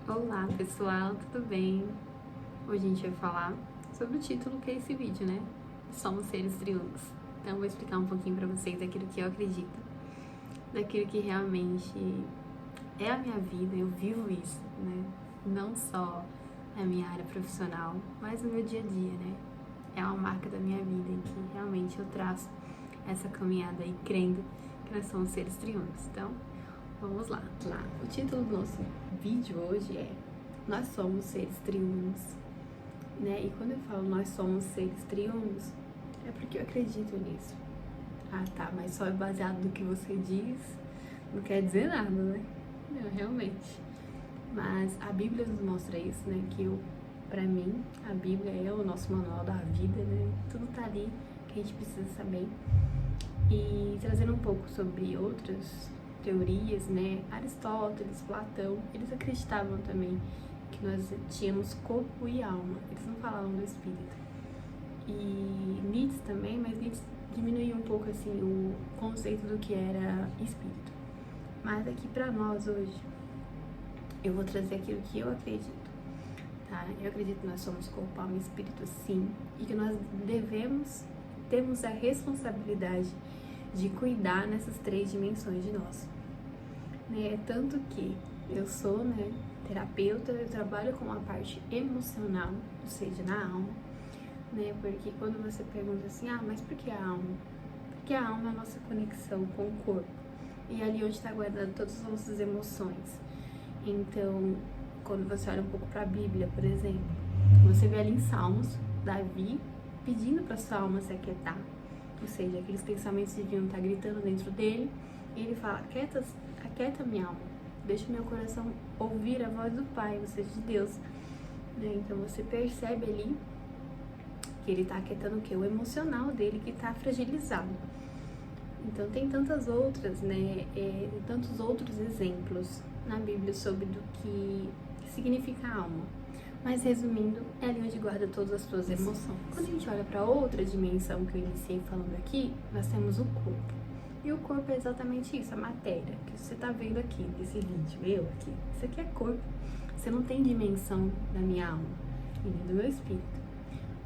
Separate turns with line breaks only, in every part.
Olá pessoal, tudo bem? Hoje a gente vai falar sobre o título que é esse vídeo, né? Somos seres triunos. Então eu vou explicar um pouquinho pra vocês daquilo que eu acredito, daquilo que realmente é a minha vida, eu vivo isso, né? Não só na minha área profissional, mas no meu dia a dia, né? É uma marca da minha vida em que realmente eu traço essa caminhada aí crendo que nós somos seres triunos. Então, vamos lá. O título do nosso vídeo hoje é Nós somos seres triunos, né? E quando eu falo nós somos seres triunos, é porque eu acredito nisso. Ah, tá, mas só é baseado no que você diz, não quer dizer nada, né? Não, realmente. Mas a Bíblia nos mostra isso, né? Pra mim, a Bíblia é o nosso manual da vida, né? Tudo tá ali que a gente precisa saber. E trazendo um pouco sobre outras teorias, né? Aristóteles, Platão, eles acreditavam também que nós tínhamos corpo e alma. Eles não falavam do espírito. E Nietzsche também, mas Nietzsche diminuiu um pouco assim o conceito do que era espírito. Mas aqui pra nós hoje, eu vou trazer aquilo que eu acredito, tá? Eu acredito que nós somos corpo, alma e espírito, sim, e que nós temos a responsabilidade de cuidar nessas três dimensões de nós, né? Tanto que eu sou, né, terapeuta, eu trabalho com a parte emocional, ou seja, na alma, né? Porque quando você pergunta assim, mas por que a alma? Porque a alma é a nossa conexão com o corpo, e ali onde está guardado todas as nossas emoções. Então, quando você olha um pouco para a Bíblia, por exemplo, você vê ali em Salmos, Davi pedindo para sua alma se aquietar, ou seja, aqueles pensamentos deviam estar gritando dentro dele, e ele fala, aquieta minha alma, deixa meu coração ouvir a voz do Pai, ou seja, de Deus, né? Então você percebe ali que ele está aquietando o quê? O emocional dele que está fragilizado. Então tem tantas outras, né, tantos outros exemplos na Bíblia sobre do que significa a alma. Mas resumindo, é ali onde guarda todas as suas emoções. Quando a gente olha para outra dimensão que eu iniciei falando aqui, nós temos o corpo. E o corpo é exatamente isso, a matéria que você está vendo aqui nesse vídeo, eu aqui. Isso aqui é corpo. Você não tem dimensão da minha alma e nem do meu espírito.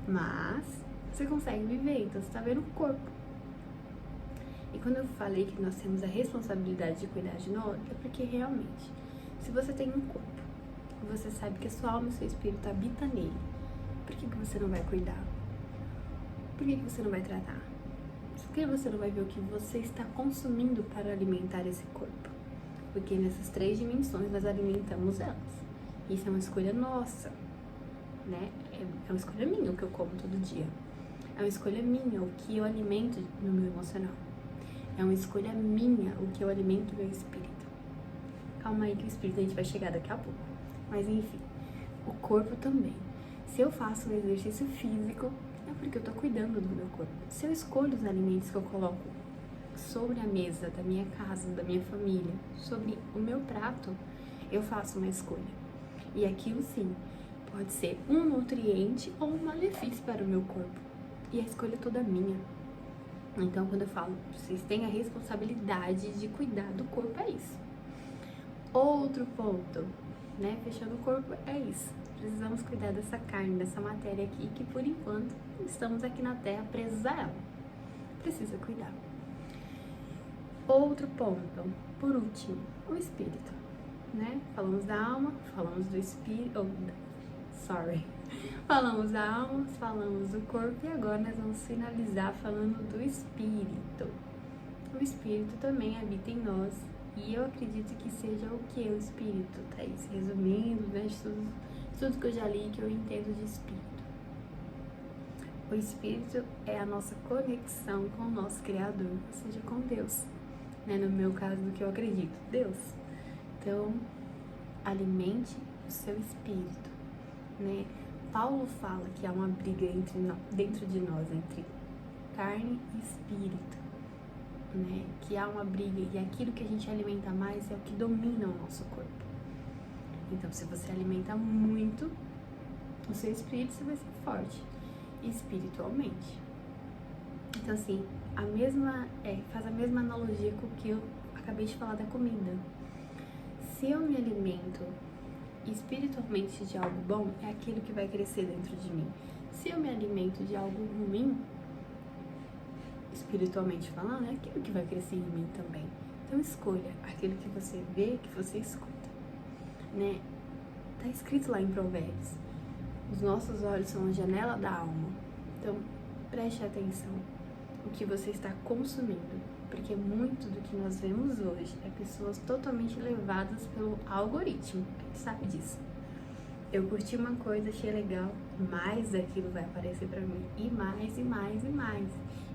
Mas você consegue viver, então você está vendo o corpo. E quando eu falei que nós temos a responsabilidade de cuidar de nós, é porque realmente, se você tem um corpo, você sabe que a sua alma e o seu espírito habitam nele, por que você não vai cuidar? Por que você não vai tratar? Por que você não vai ver o que você está consumindo para alimentar esse corpo? Porque nessas três dimensões nós alimentamos elas. Isso é uma escolha nossa, né? É uma escolha minha o que eu como todo dia. É uma escolha minha o que eu alimento no meu emocional. É uma escolha minha o que eu alimento no meu espírito. Calma aí que o espírito a gente vai chegar daqui a pouco. Mas enfim, o corpo também. Se eu faço um exercício físico, é porque eu tô cuidando do meu corpo. Se eu escolho os alimentos que eu coloco sobre a mesa da minha casa, da minha família, sobre o meu prato, eu faço uma escolha. E aquilo sim, pode ser um nutriente ou um malefício para o meu corpo. E a escolha é toda minha. Então, quando eu falo, vocês têm a responsabilidade de cuidar do corpo, é isso. Outro ponto, né? Fechando o corpo, é isso. Precisamos cuidar dessa carne, dessa matéria aqui, que por enquanto estamos aqui na Terra presos a ela. Precisa cuidar. Outro ponto, por último, o espírito, né? Falamos da alma, falamos do espírito, falamos da alma, falamos do corpo e agora nós vamos finalizar falando do espírito. O espírito também habita em nós e eu acredito que seja o que o espírito, Thaís? Resumindo, né, de tudo que eu já li que eu entendo de espírito. O espírito é a nossa conexão com o nosso Criador, ou seja, com Deus, né? No meu caso, do que eu acredito, Deus. Então, alimente o seu espírito, né? Paulo fala que há uma briga dentro de nós, entre carne e espírito, né? Que há uma briga e aquilo que a gente alimenta mais é o que domina o nosso corpo. Então, se você alimenta muito o seu espírito, você vai ser forte espiritualmente. Então, assim, faz a mesma analogia com o que eu acabei de falar da comida. Se eu me alimento espiritualmente de algo bom, é aquilo que vai crescer dentro de mim. Se eu me alimento de algo ruim, espiritualmente falando, é aquilo que vai crescer em mim também. Então escolha aquilo que você vê, que você escuta, né? Tá escrito lá em Provérbios: os nossos olhos são a janela da alma. Então preste atenção no que você está consumindo, porque muito do que nós vemos hoje é pessoas totalmente levadas pelo algoritmo. A gente sabe disso. Eu curti uma coisa, achei legal, mais daquilo vai aparecer pra mim, e mais, e mais, e mais.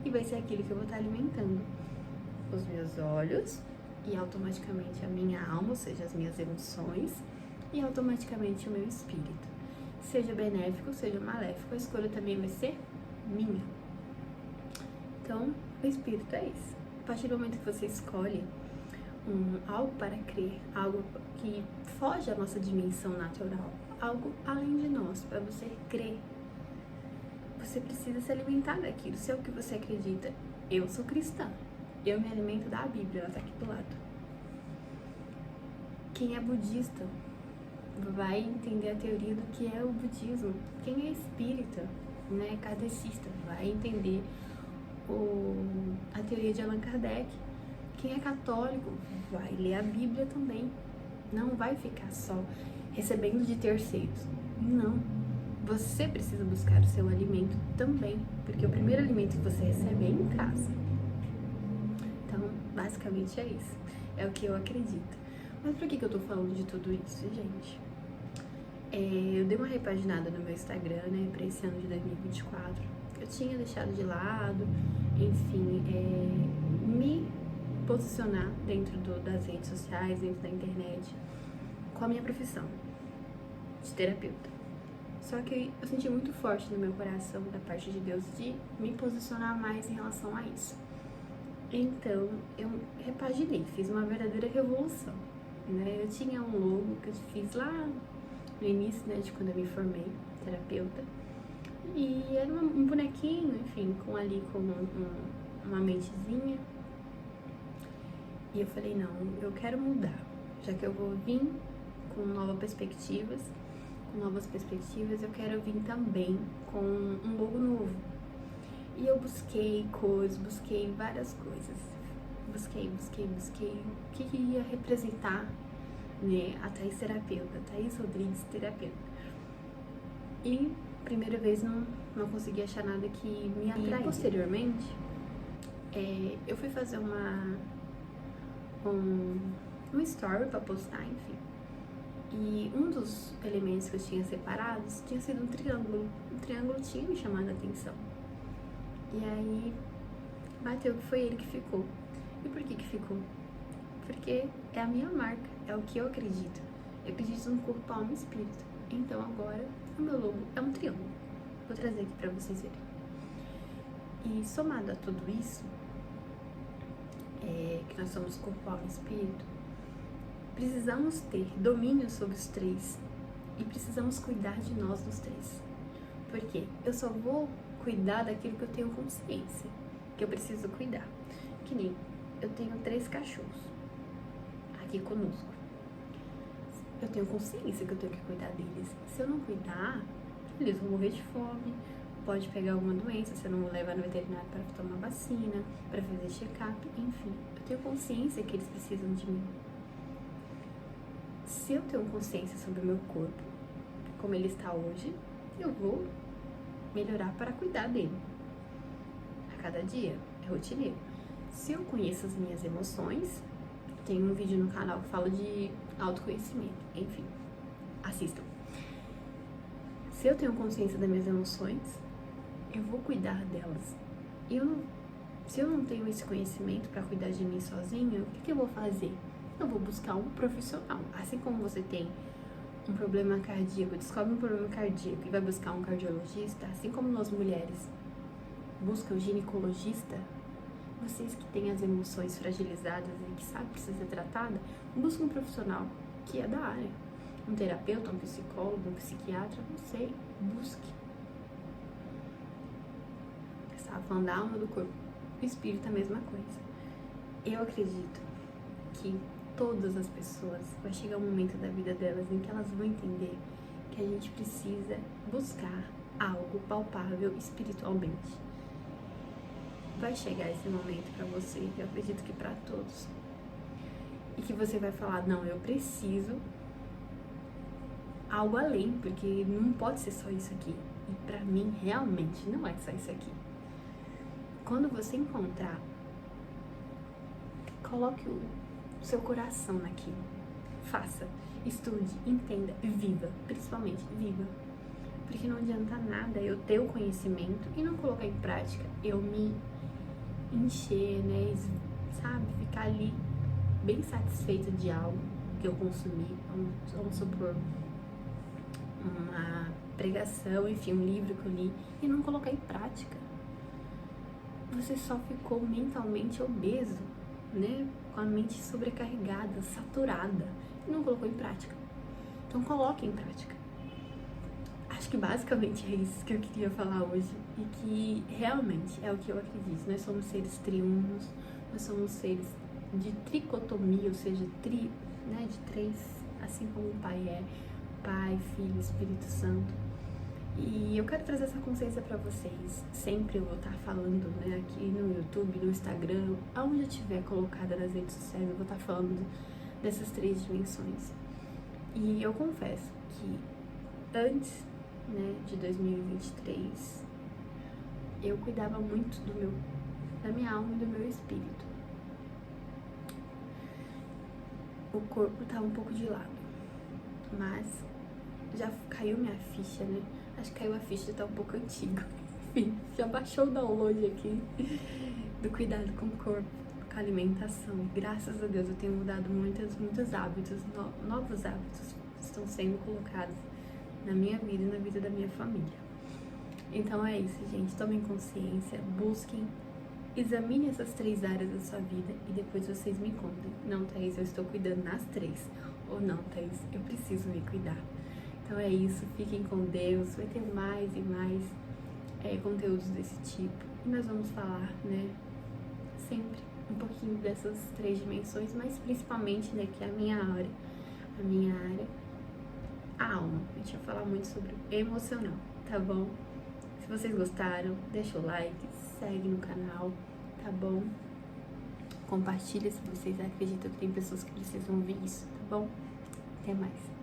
E vai ser aquilo que eu vou estar alimentando os meus olhos, e automaticamente a minha alma, ou seja, as minhas emoções, e automaticamente o meu espírito. Seja benéfico, seja maléfico, a escolha também vai ser minha. Então, o espírito é isso. A partir do momento que você escolhe algo para crer, algo que foge da nossa dimensão natural, algo além de nós, para você crer, você precisa se alimentar daquilo. Se é o que você acredita, eu sou cristã, eu me alimento da Bíblia, ela está aqui do lado. Quem é budista vai entender a teoria do que é o budismo. Quem é espírita, né, kardecista, vai entender a teoria de Allan Kardec. Quem é católico vai ler a Bíblia também. Não vai ficar só recebendo de terceiros. Não. Você precisa buscar o seu alimento também, porque o primeiro alimento que você recebe é em casa. Então, basicamente é isso. É o que eu acredito. Mas por que eu tô falando de tudo isso, gente? Eu dei uma repaginada no meu Instagram, né, pra esse ano de 2024. Eu tinha deixado de lado, enfim, me posicionar dentro das redes sociais, dentro da internet, com a minha profissão de terapeuta. Só que eu senti muito forte no meu coração, da parte de Deus, de me posicionar mais em relação a isso. Então, eu repaginei, fiz uma verdadeira revolução, né? Eu tinha um logo que eu fiz lá no início, né, de quando eu me formei terapeuta, e era um bonequinho, enfim, com uma mentezinha. E eu falei, não, eu quero mudar, já que eu vou vir com novas perspectivas, eu quero vir também com um logo novo. E eu busquei coisas, busquei várias coisas, busquei o que ia representar, né, a Thaís terapeuta, Thaís Rodrigues terapeuta. E primeira vez não consegui achar nada que me atraísse. E posteriormente, eu fui fazer um story pra postar, enfim. E um dos elementos que eu tinha separados tinha sido um triângulo. O triângulo tinha me chamado a atenção. E aí, bateu que foi ele que ficou. E por que ficou? Porque é a minha marca, é o que eu acredito. Eu acredito no corpo, alma e espírito. Então agora, o meu logo é um triângulo. Vou trazer aqui pra vocês verem. E somado a tudo isso, que nós somos corpo, alma e espírito, precisamos ter domínio sobre os três e precisamos cuidar de nós nos três. Por quê? Eu só vou cuidar daquilo que eu tenho consciência, que eu preciso cuidar. Que nem eu tenho 3 cachorros aqui conosco. Eu tenho consciência que eu tenho que cuidar deles. Se eu não cuidar, eles vão morrer de fome, pode pegar alguma doença, se eu não vou levar no veterinário para tomar vacina, para fazer check-up, enfim. Eu tenho consciência que eles precisam de mim. Se eu tenho consciência sobre o meu corpo, como ele está hoje, eu vou melhorar para cuidar dele. A cada dia, é rotineiro. Se eu conheço as minhas emoções, tem um vídeo no canal que fala de autoconhecimento, enfim, assistam. Se eu tenho consciência das minhas emoções, eu vou cuidar delas. Se eu não tenho esse conhecimento para cuidar de mim sozinha, o que eu vou fazer? Eu vou buscar um profissional. Assim como você tem um problema cardíaco, descobre um problema cardíaco e vai buscar um cardiologista, assim como nós mulheres buscam um ginecologista, vocês que têm as emoções fragilizadas e que sabem que precisa ser tratada, busca um profissional que é da área. Um terapeuta, um psicólogo, um psiquiatra, não sei, busque. Estava falando da alma, do corpo. O espírito é a mesma coisa. Eu acredito que todas as pessoas, vai chegar um momento da vida delas em que elas vão entender que a gente precisa buscar algo palpável espiritualmente. Vai chegar esse momento pra você, eu acredito que pra todos. E que você vai falar, não, eu preciso algo além, porque não pode ser só isso aqui. E pra mim, realmente, não é só isso aqui. Quando você encontrar, coloque o seu coração naquilo. Faça, estude, entenda, viva. Principalmente, viva. Porque não adianta nada eu ter o conhecimento e não colocar em prática. Eu me encher, né? Sabe? Ficar ali bem satisfeita de algo que eu consumi. Vamos supor, uma pregação, enfim, um livro que eu li e não colocar em prática. Você só ficou mentalmente obeso, né? Com a mente sobrecarregada, saturada e não colocou em prática. Então coloque em prática. Acho que basicamente é isso que eu queria falar hoje e que realmente é o que eu acredito. Nós somos seres triunos, nós somos seres de tricotomia, ou seja, né, de três, assim como o Pai é, Pai, Filho, Espírito Santo. E eu quero trazer essa consciência para vocês. Sempre eu vou estar falando, né, aqui no YouTube, no Instagram, aonde eu estiver colocada nas redes sociais, eu vou estar falando dessas três dimensões. E eu confesso que antes, né, de 2023, eu cuidava muito da minha alma e do meu espírito. O corpo tá um pouco de lado, mas já caiu minha ficha, né? Acho que caiu a ficha, tá um pouco antiga. Enfim, já baixou o download aqui do cuidado com o corpo, com a alimentação. Graças a Deus eu tenho mudado muitos hábitos, novos hábitos estão sendo colocados na minha vida e na vida da minha família. Então é isso, gente. Tomem consciência, busquem, examine essas três áreas da sua vida e depois vocês me contem. Não, Thaís, eu estou cuidando nas três. Ou não, Thaís, eu preciso me cuidar. Então é isso, fiquem com Deus. Vai ter mais e mais conteúdos desse tipo. E nós vamos falar, né, sempre um pouquinho dessas três dimensões, mas principalmente, né, que é a minha área, a alma. A gente vai falar muito sobre o emocional, tá bom? Se vocês gostaram, deixa o like, segue no canal, tá bom? Compartilha se vocês acreditam que tem pessoas que precisam ouvir isso, tá bom? Até mais.